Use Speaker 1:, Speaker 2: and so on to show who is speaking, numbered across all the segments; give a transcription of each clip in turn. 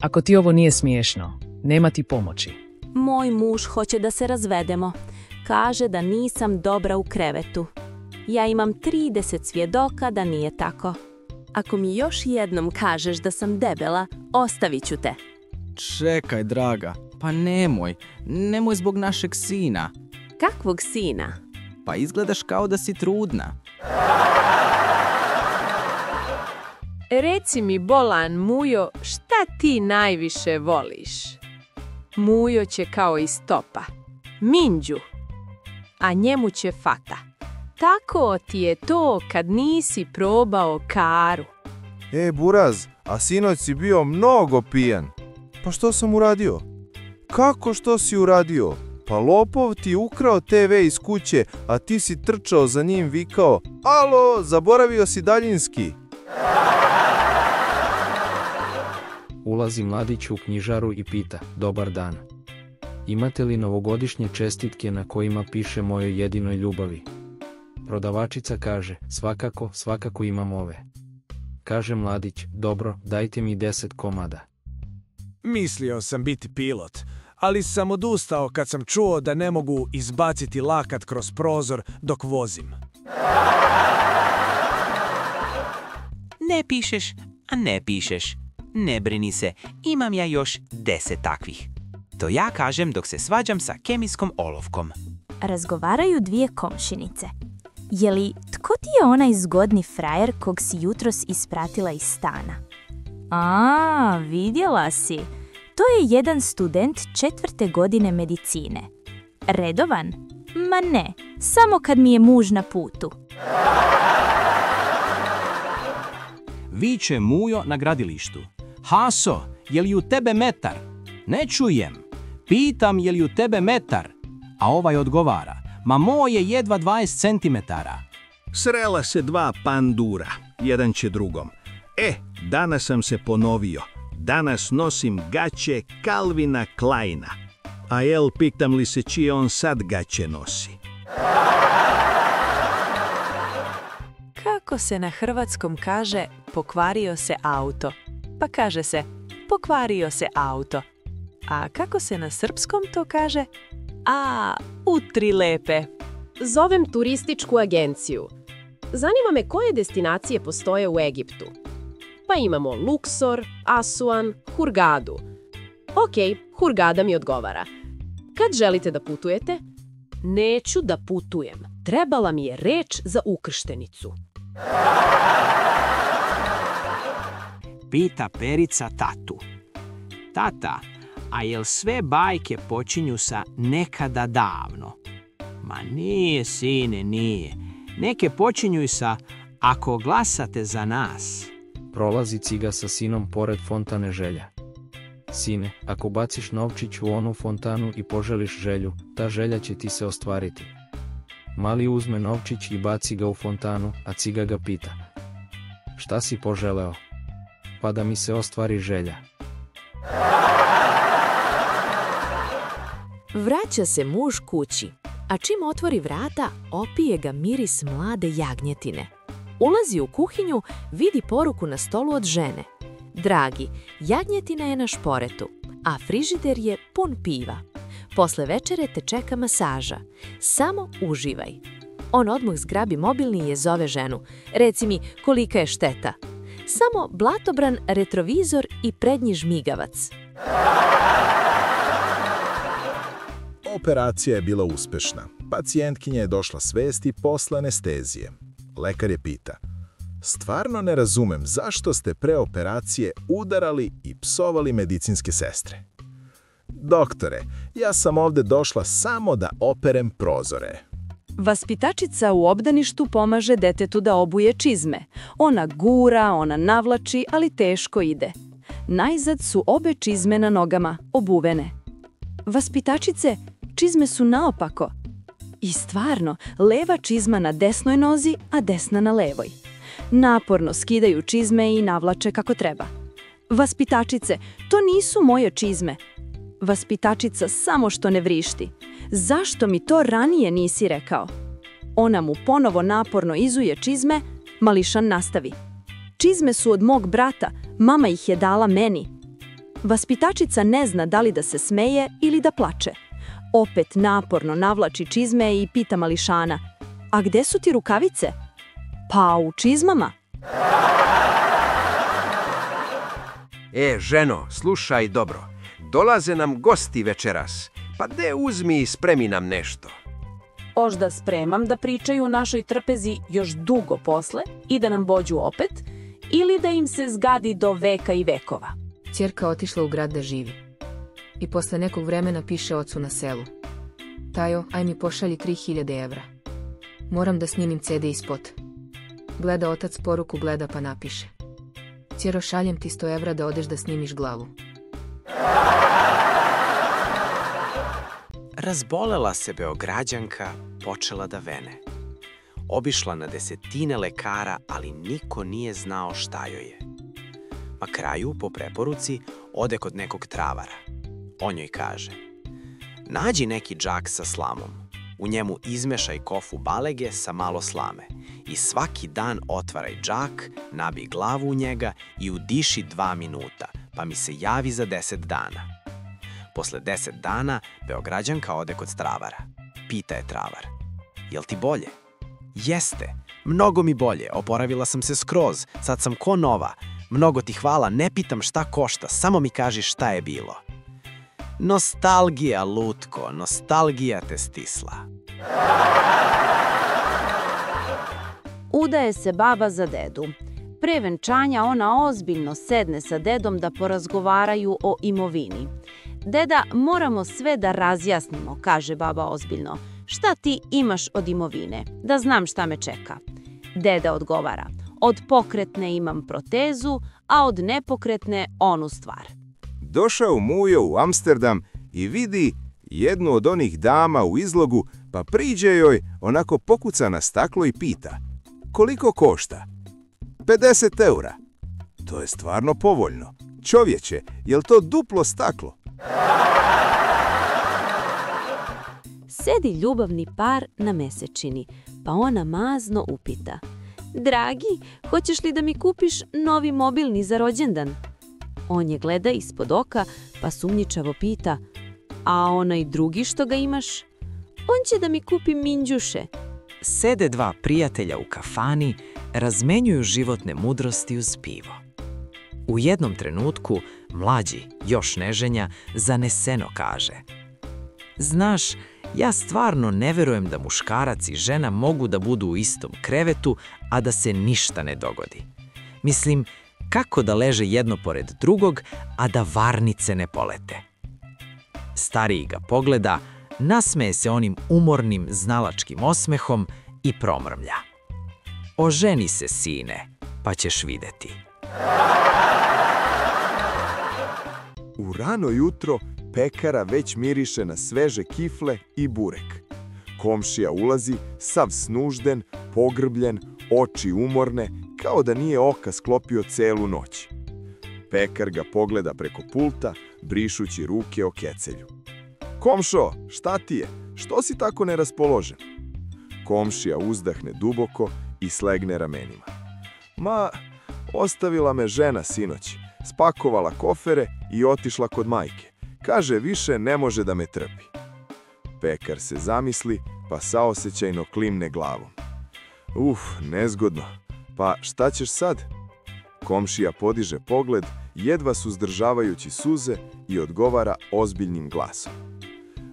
Speaker 1: Ako ti ovo nije smiješno, nema ti pomoći.
Speaker 2: Moj muž hoće da se razvedemo. Kaže da nisam dobra u krevetu. Ja imam 30 svjedoka da nije tako. Ako mi još jednom kažeš da sam debela, ostavit ću te.
Speaker 3: Čekaj, draga, pa nemoj zbog našeg sina.
Speaker 2: Kakvog sina?
Speaker 3: Pa izgledaš kao da si trudna.
Speaker 4: Reci mi, bolan Mujo, šta ti najviše voliš? Mujo će kao iz topa. Minđu. A njemu će fata. Tako ti je to kad nisi probao karu.
Speaker 5: Buraz, a sinoć si bio mnogo pijan. Pa što sam uradio? Kako što si uradio? Pa lopov ti ukrao TV iz kuće, a ti si trčao za njim vikao: "Alo, zaboravio si daljinski."
Speaker 6: Ulazi mladić u knjižaru i pita: "Dobar dan. Imate li novogodišnje čestitke na kojima piše mojoj jedinoj ljubavi?" Prodavačica kaže: Svakako imam ove." Kaže mladić: "Dobro, dajte mi 10 komada."
Speaker 7: Mislio sam biti pilot, ali sam odustao kad sam čuo da ne mogu izbaciti lakat kroz prozor dok vozim.
Speaker 8: Ne pišeš, a ne pišeš. Ne brini se, imam ja još 10 takvih. To ja kažem dok se svađam sa kemijskom olovkom.
Speaker 9: Razgovaraju dvije komšinice. Je li tko ti je onaj zgodni frajer kog si jutros ispratila iz stana? A, vidjela si. To je jedan student 4. godine medicine. Redovan? Ma ne, samo kad mi je muž na putu.
Speaker 10: Viče Mujo na gradilištu: "Haso, je li u tebe metar?" "Ne čujem." "Pitam, je li u tebe metar?" A ovaj odgovara: "Ma moj je jedva 20 centimetara."
Speaker 11: Srela se dva pandura, jedan će drugom: danas sam se ponovio. Danas nosim gaće Calvina Kleina. A jel, pitam li se čije on sad gaće nosi?
Speaker 12: Kako se na hrvatskom kaže pokvario se auto? Pa kaže se pokvario se auto. A kako se na srpskom to kaže? Utri lepe.
Speaker 13: Zovem turističku agenciju. Zanima me koje destinacije postoje u Egiptu. Pa imamo Luksor, Asuan, Hurgadu. Ok, Hurgada mi odgovara. Kad želite da putujete? Neću da putujem. Trebala mi je reč za ukrštenicu.
Speaker 10: Pita Perica tatu: "Tata, a jel sve bajke počinju sa nekada davno?" "Ma nije, sine, nije. Neke počinju i sa ako glasate za nas."
Speaker 6: Prolazi ciga sa sinom pored fontane želja. "Sine, ako baciš novčić u onu fontanu i poželiš želju, ta želja će ti se ostvariti." Mali uzme novčić i baci ga u fontanu, a ciga ga pita: "Šta si poželeo?" "Pa da mi se ostvari želja."
Speaker 14: Vraća se muž kući, a čim otvori vrata, opije ga miris mlade jagnjetine. Ulazi u kuhinju, vidi poruku na stolu od žene: "Dragi, jagnjetina je na šporetu, a frižider je pun piva. Posle večere te čeka masaža. Samo uživaj." On odmah zgrabi mobilni i zove ženu: "Reci mi, kolika je šteta?" "Samo blatobran, retrovizor i prednji žmigavac."
Speaker 15: Operacija je bila uspešna. Pacijentkinja je došla svesti posle anestezije. Lekar je pita: "Stvarno ne razumem zašto ste pre operacije udarali i psovali medicinske sestre." "Doktore, ja sam ovde došla samo da operem prozore."
Speaker 16: Vaspitačica u obdaništu pomaže detetu da obuje čizme. Ona gura, ona navlači, ali teško ide. Najzad su obe čizme na nogama, obuvene. "Vaspitačice, čizme su naopako." I stvarno, leva čizma na desnoj nozi, a desna na levoj. Naporno skidaju čizme i navlače kako treba. "Vaspitačice, to nisu moje čizme." Vaspitačica samo što ne vrišti: "Zašto mi to ranije nisi rekao?" Ona mu ponovo naporno izuje čizme, mališan nastavi: "Čizme su od mog brata, mama ih je dala meni." Vaspitačica ne zna da li da se smeje ili da plače. Opet naporno navlači čizme i pita mališana: a gde su ti rukavice? Pa u čizmama.
Speaker 17: Ženo, slušaj dobro. Dolaze nam gosti večeras. Pa de uzmi i spremi nam nešto.
Speaker 18: Ožda spremam da pričaju o našoj trpezi još dugo posle i da nam bođu opet, ili da im se zgadi do veka i vekova.
Speaker 19: Ćerka otišla u grad da živi. I posle nekog vremena piše ocu na selu: Tajo, aj mi pošalji 3000 evra. Moram da snimim CD i spot. Gleda otac poruku, gleda pa napiše: Ćero, šaljem ti 100 evra da odeš da snimiš glavu.
Speaker 8: Razbolela se Beograđanka, počela da vene. Obišla na desetine lekara, ali niko nije znao šta joj je. Na kraju, po preporuci, ode kod nekog travara. On joj kaže: nađi neki džak sa slamom. U njemu izmešaj kofu balege sa malo slame i svaki dan otvaraj džak, nabij glavu u njega i udiši 2 minuta, pa mi se javi za 10 dana. Posle 10 dana, Beograđanka ode kod travara. Pita je travar: jel ti bolje? Jeste, mnogo mi bolje, oporavila sam se skroz, sad sam ko nova. Mnogo ti hvala, ne pitam šta košta, samo mi kaži šta je bilo. Nostalgija, lutko, nostalgija te stisla.
Speaker 2: Udaje se baba za dedu. Pre venčanja ona ozbiljno sedne sa dedom da porazgovaraju o imovini. Deda, moramo sve da razjasnimo, kaže baba ozbiljno. Šta ti imaš od imovine? Da znam šta me čeka. Deda odgovara: od pokretne imam protezu, a od nepokretne onu stvar.
Speaker 5: Došao Mujo u Amsterdam i vidi jednu od onih dama u izlogu, pa priđe joj, onako pokuca na staklo i pita: koliko košta? 50 eura. To je stvarno povoljno. Čovječe, jel to duplo staklo?
Speaker 2: Sedi ljubavni par na mesečini, pa ona mazno upita: dragi, hoćeš li da mi kupiš novi mobilni za rođendan? On je gleda ispod oka, pa sumnjičavo pita: a onaj drugi što ga imaš? On će da mi kupi minđuše.
Speaker 8: Sede 2 prijatelja u kafani, razmenjuju životne mudrosti uz pivo. U jednom trenutku, mlađi, još neženja, zaneseno kaže: znaš, ja stvarno ne verujem da muškarac i žena mogu da budu u istom krevetu, a da se ništa ne dogodi. Mislim, kako da leže jedno pored drugog, a da varnice ne polete? Stariji ga pogleda, nasmeje se onim umornim znalačkim osmehom i promrmlja: oženi se, sine, pa ćeš videti.
Speaker 5: U rano jutro pekara već miriše na sveže kifle i burek. Komšija ulazi, sav snužden, pogrbljen, oči umorne, kao da nije oka sklopio celu noć. Pekar ga pogleda preko pulta, brišući ruke o kecelju. Komšo, šta ti je? Što si tako neraspoložen? Komšija uzdahne duboko i slegne ramenima. Ma, ostavila me žena sinoć, spakovala kofere i otišla kod majke. Kaže, više ne može da me trpi. Pekar se zamisli, pa saosećajno klimne glavom. Nezgodno. Pa šta ćeš sad? Komšija podiže pogled, jedva suzdržavajući suze, i odgovara ozbiljnim glasom: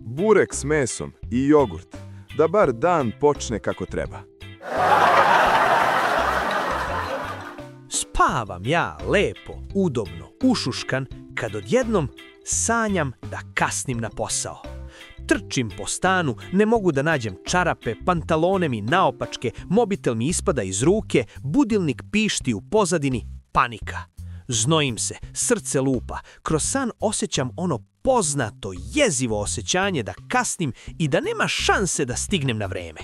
Speaker 5: burek s mesom i jogurt, da bar dan počne kako treba.
Speaker 7: Spavam ja lepo, udobno, ušuškan, kad odjednom sanjam da kasnim na posao. Trčim po stanu, ne mogu da nađem čarape, pantalone mi naopačke, mobitel mi ispada iz ruke, budilnik pišti u pozadini, panika. Znojim se, srce lupa, kroz san osjećam ono poznato, jezivo osjećanje da kasnim i da nema šanse da stignem na vreme.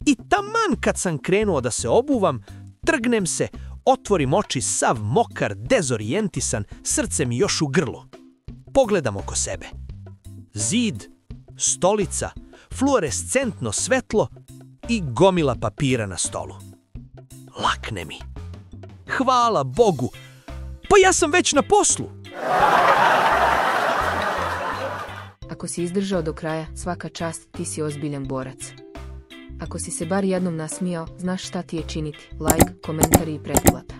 Speaker 7: I taman kad sam krenuo da se obuvam, trgnem se, otvorim oči sav mokar, dezorijentisan, srce mi još u grlu. Pogledam oko sebe. Zid, stolica, fluorescentno svetlo i gomila papira na stolu. Lakne mi. Hvala Bogu! Pa ja sam već na poslu!
Speaker 19: Ako si izdržao do kraja, svaka čast, ti si ozbiljan borac. Ako si se bar jednom nasmijao, znaš šta ti je činiti. Like, komentari i pretplata.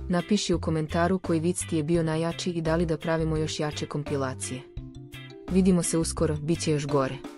Speaker 19: Napiši u komentaru koji vic ti je bio najjači i da li da pravimo još jače kompilacije. Vidimo se uskoro, bit će još gore.